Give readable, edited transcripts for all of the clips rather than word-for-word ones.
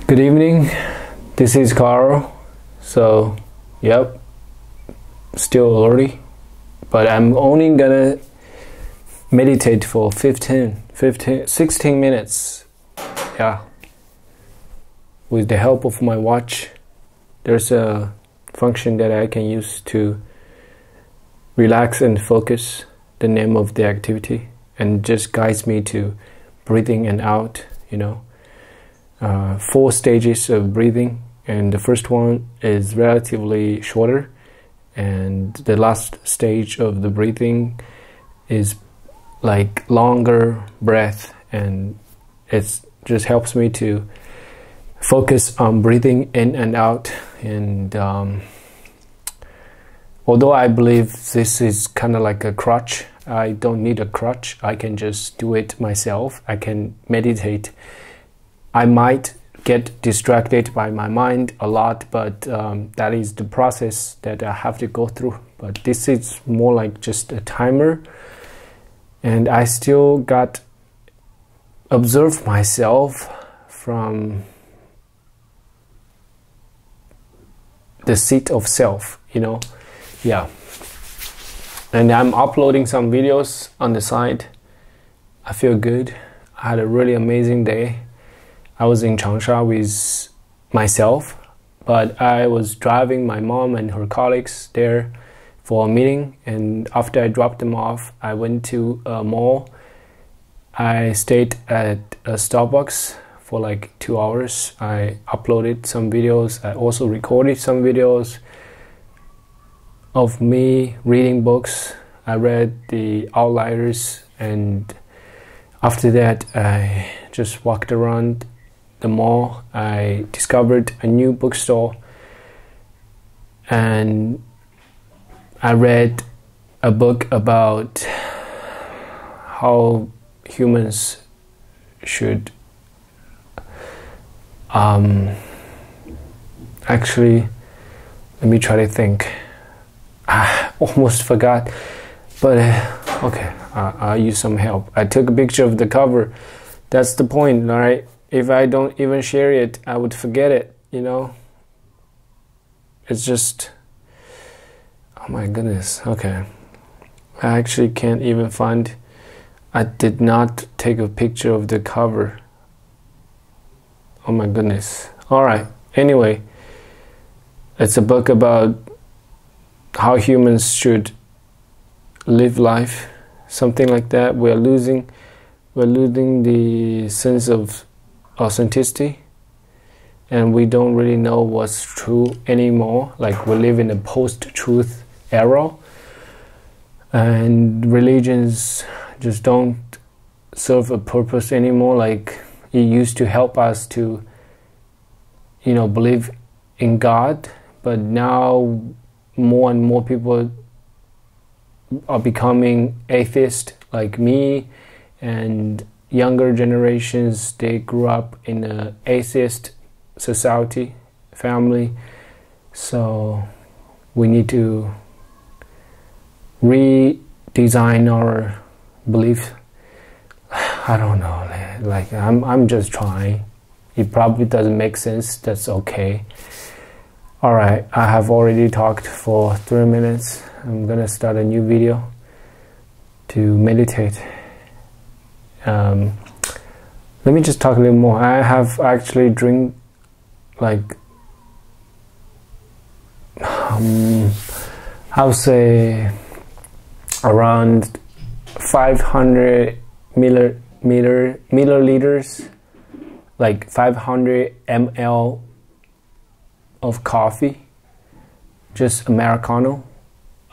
Good evening, this is Carl. So, yep, still early, but I'm only gonna meditate for 16 minutes. Yeah, with the help of my watch. There's a function that I can use to relax and focus the name of the activity, and just guides me to breathing and out, 4 stages of breathing, and the first one is relatively shorter, and the last stage of the breathing is like longer breath, and it just helps me to focus on breathing in and out. And although I believe this is kind of like a crutch, I don't need a crutch. I can just do it myself. I can meditate. I might get distracted by my mind a lot, but that is the process that I have to go through. But this is more like just a timer, and I still got observe myself from the seat of self, yeah. And I'm uploading some videos on the side. I feel good. I had a really amazing day. I was in Changsha with myself, but I was driving my mom and her colleagues there for a meeting, and after I dropped them off, I went to a mall. I stayed at a Starbucks for like 2 hours. I uploaded some videos. I also recorded some videos of me reading books. I read The Outliers, and after that I just walked around the mall. I discovered a new bookstore, and I read a book about how humans should actually, let me try to think. I almost forgot, but okay, I'll use some help. I took a picture of the cover. That's the point, all right? If I don't even share it, I would forget it, It's just, oh my goodness, okay. I actually can't even find, I did not take a picture of the cover. Oh my goodness. All right, anyway, it's a book about how humans should live life, something like that. We're losing the sense of authenticity, and we don't really know what's true anymore. Like, we live in a post-truth era, and religions just don't serve a purpose anymore. Like, it used to help us to believe in God, but now more and more people are becoming atheist, like me, and younger generations, they grew up in an atheist society, family. So we need to redesign our belief. I don't know, like I'm just trying. It probably doesn't make sense. That's okay. All right, I have already talked for 3 minutes. I'm gonna start a new video to meditate. Let me just talk a little more. I have actually drink like I would say around 500 milliliters, like 500 ml of coffee, just Americano.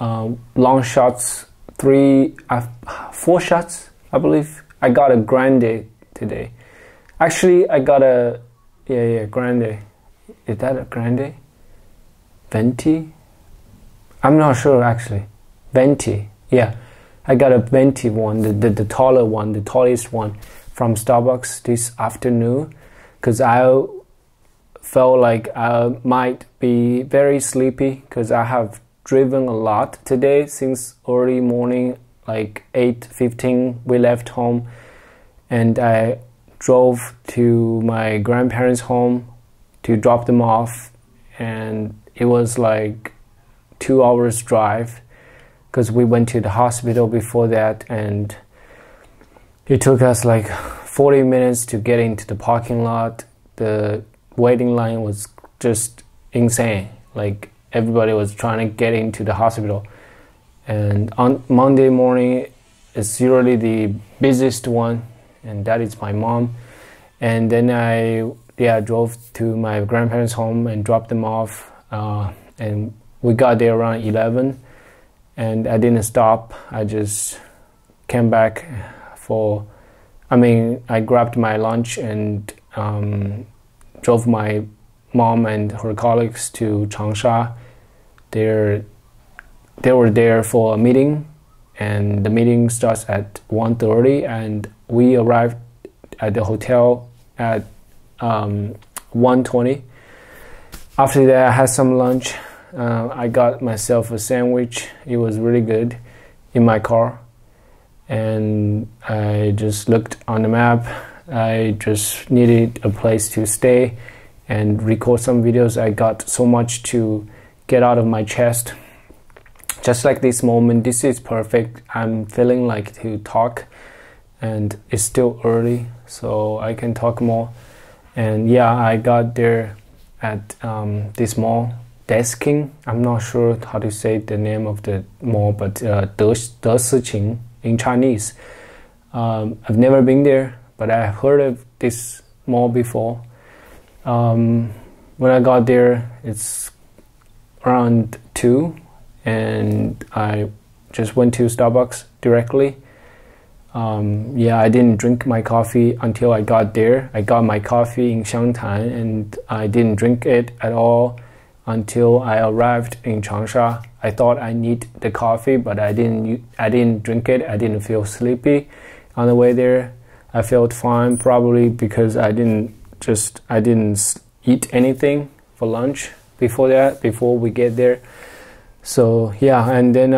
Long shots, 4 shots, I believe. I got a grande today. Actually, I got a grande. Is that a grande? Venti? I'm not sure actually. Venti, yeah. I got a venti one, the taller one, the tallest one from Starbucks this afternoon, because I felt like I might be very sleepy because I have driven a lot today since early morning, like 8:15 we left home, and I drove to my grandparents' home to drop them off, and it was like 2 hours drive because we went to the hospital before that, and it took us like 40 minutes to get into the parking lot. The waiting line was just insane. Like everybody was trying to get into the hospital. And on Monday morning is usually the busiest one, and that is my mom. And then I drove to my grandparents' home and dropped them off. And we got there around 11, and I didn't stop. I just came back I grabbed my lunch and drove my mom and her colleagues to Changsha. They were there for a meeting, and the meeting starts at 1:30, and we arrived at the hotel at 1:20. After that, I had some lunch. I got myself a sandwich. It was really good in my car. And I just looked on the map. I just needed a place to stay and record some videos. I got so much to get out of my chest. Just like this moment, this is perfect. I'm feeling like to talk, and it's still early, so I can talk more. And yeah, I got there at this mall, Desking. I'm not sure how to say the name of the mall, but Desiqing in Chinese. I've never been there, but I heard of this mall before. When I got there, it's around 2, and I just went to Starbucks directly. I didn't drink my coffee until I got there. I got my coffee in Xiangtan, and I didn't drink it at all until I arrived in Changsha. I thought I need the coffee, but I didn't drink it. I didn't feel sleepy on the way there. I felt fine, probably because I didn't eat anything for lunch before we get there. So yeah, and then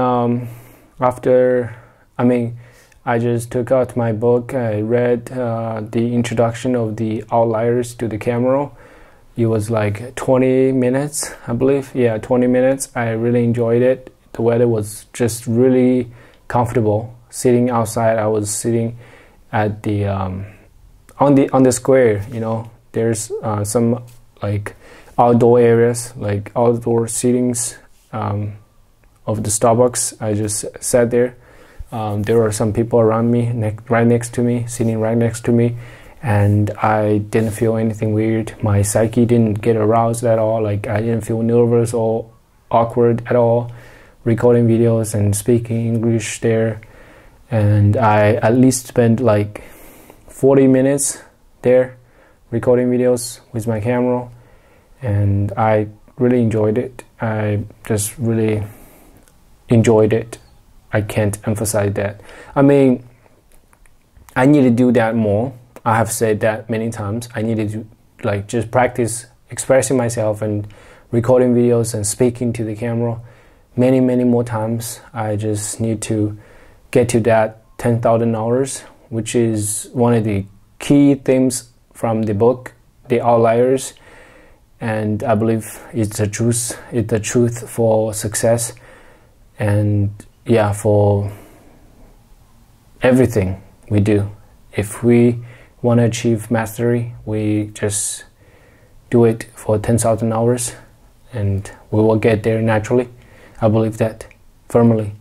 I just took out my book. I read the introduction of the outliers to the camera. It was like 20 minutes, I believe. Yeah, 20 minutes. I really enjoyed it. The weather was just really comfortable. Sitting outside, I was sitting at the on the square. You know, there's some like outdoor areas, like outdoor seatings of the Starbucks. I just sat there. There were some people around me, sitting right next to me, and I didn't feel anything weird. My psyche didn't get aroused at all. Like I didn't feel nervous or awkward at all, recording videos and speaking English there. And I at least spent like 40 minutes there recording videos with my camera, and I really enjoyed it. I just really enjoyed it. I can't emphasize that. I mean, I need to do that more. I have said that many times. I need to just practice expressing myself and recording videos and speaking to the camera many more times. I just need to get to that 10,000 hours, which is one of the key themes from the book, The Outliers. And I believe it's the truth. It's the truth for success, and yeah, for everything we do. If we want to achieve mastery, we just do it for 10,000 hours, and we will get there naturally. I believe that firmly.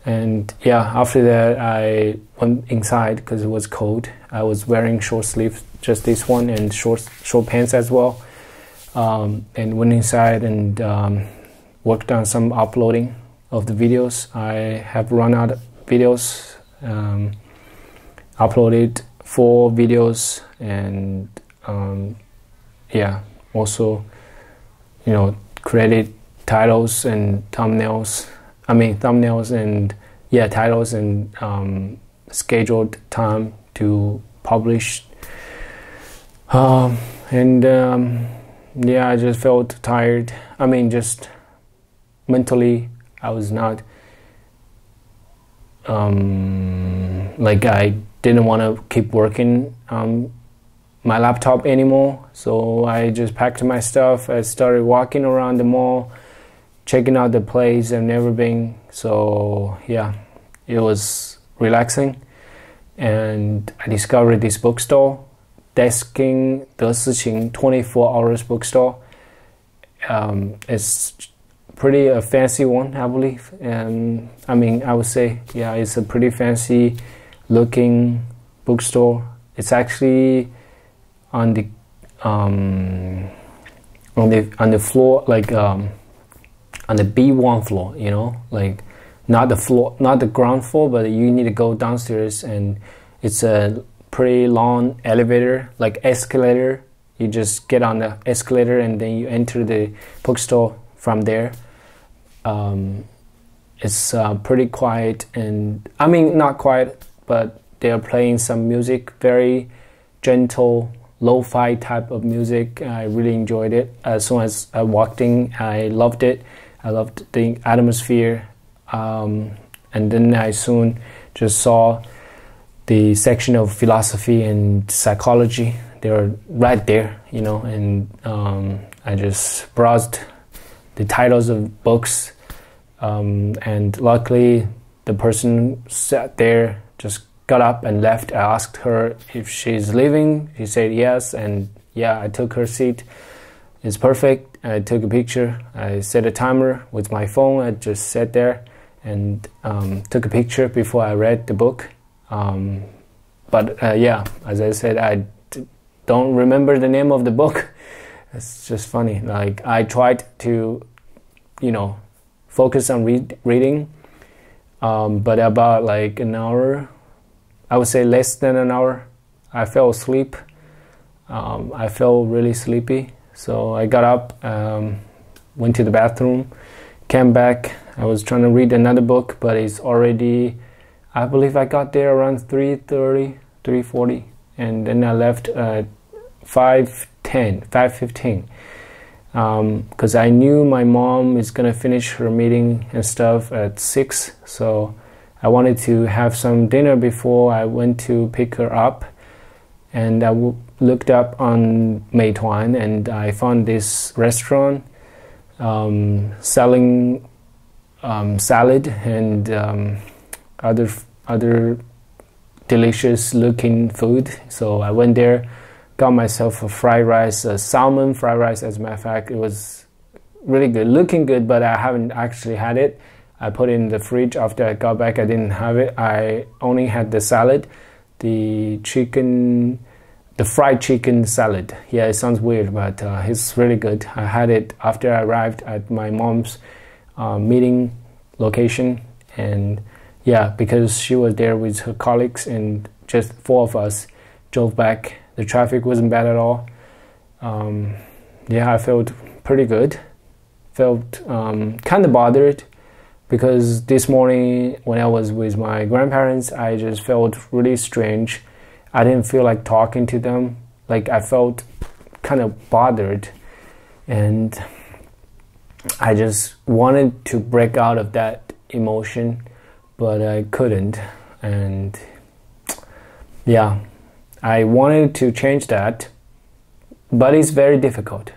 And yeah, after that I went inside because it was cold. I was wearing short sleeves, just this one, and short pants as well. And went inside and worked on some uploading of the videos. I have run out of videos, uploaded 4 videos, and also, created titles and thumbnails. Titles and scheduled time to publish. I just felt tired. Just mentally, I was not I didn't want to keep working on my laptop anymore, so I just packed my stuff. I started walking around the mall, checking out the place I've never been. So yeah, it was relaxing, and I discovered this bookstore, Desking 德思琴 24 hours bookstore. It's pretty a fancy one, I believe, and I mean, I would say, yeah, it's a pretty fancy looking bookstore. It's actually on the floor, like on the B1 floor, you know, like not the ground floor, but you need to go downstairs, and it's a pretty long elevator, like escalator. You just get on the escalator and then you enter the bookstore from there. It's pretty quiet, and I mean, not quiet, but they're playing some music, very gentle lo-fi type of music. I really enjoyed it. As soon as I walked in, I loved it. I loved the atmosphere, and then I soon just saw the section of philosophy and psychology. They were right there, you know, and I just browsed the titles of books, and luckily the person sat there just got up and left. I asked her if she's leaving. She said yes, and yeah, I took her seat. It's perfect. I took a picture. I set a timer with my phone. I just sat there and took a picture before I read the book. But yeah, as I said, I don't remember the name of the book. It's just funny. Like, I tried to, you know, focus on reading, but about like an hour, I would say less than an hour, I fell asleep. I felt really sleepy, so I got up, went to the bathroom, came back. I was trying to read another book, but it's already, I believe I got there around 3:30, 3:40, and then I left at 5:15, because I knew my mom is gonna finish her meeting and stuff at 6, so I wanted to have some dinner before I went to pick her up. And I looked up on Meituan, and I found this restaurant selling salad and other delicious looking food. So I went there, got myself a fried rice, a salmon fried rice. As a matter of fact, it was really good, looking good, but I haven't actually had it. I put it in the fridge. After I got back, I didn't have it. I only had the salad, the fried chicken salad. Yeah, it sounds weird, but it's really good. I had it after I arrived at my mom's meeting location, and yeah, because she was there with her colleagues, and just 4 of us drove back. The traffic wasn't bad at all. Yeah, I felt pretty good. Felt kind of bothered, because this morning when I was with my grandparents, I just felt really strange. I didn't feel like talking to them. Like, I felt kind of bothered, and I just wanted to break out of that emotion, but I couldn't. And yeah, I wanted to change that, but it's very difficult.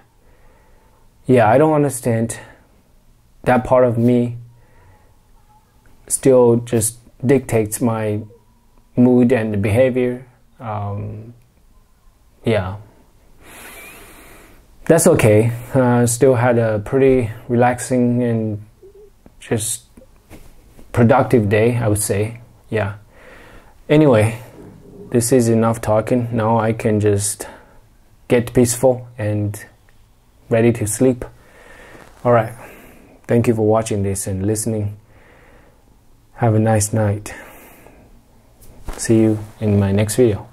Yeah, I don't understand. That part of me still just dictates my mood and behavior. Yeah, that's okay. Still had a pretty relaxing and just productive day, I would say. Yeah. Anyway, this is enough talking. Now I can just get peaceful and ready to sleep. All right. Thank you for watching this and listening. Have a nice night. See you in my next video.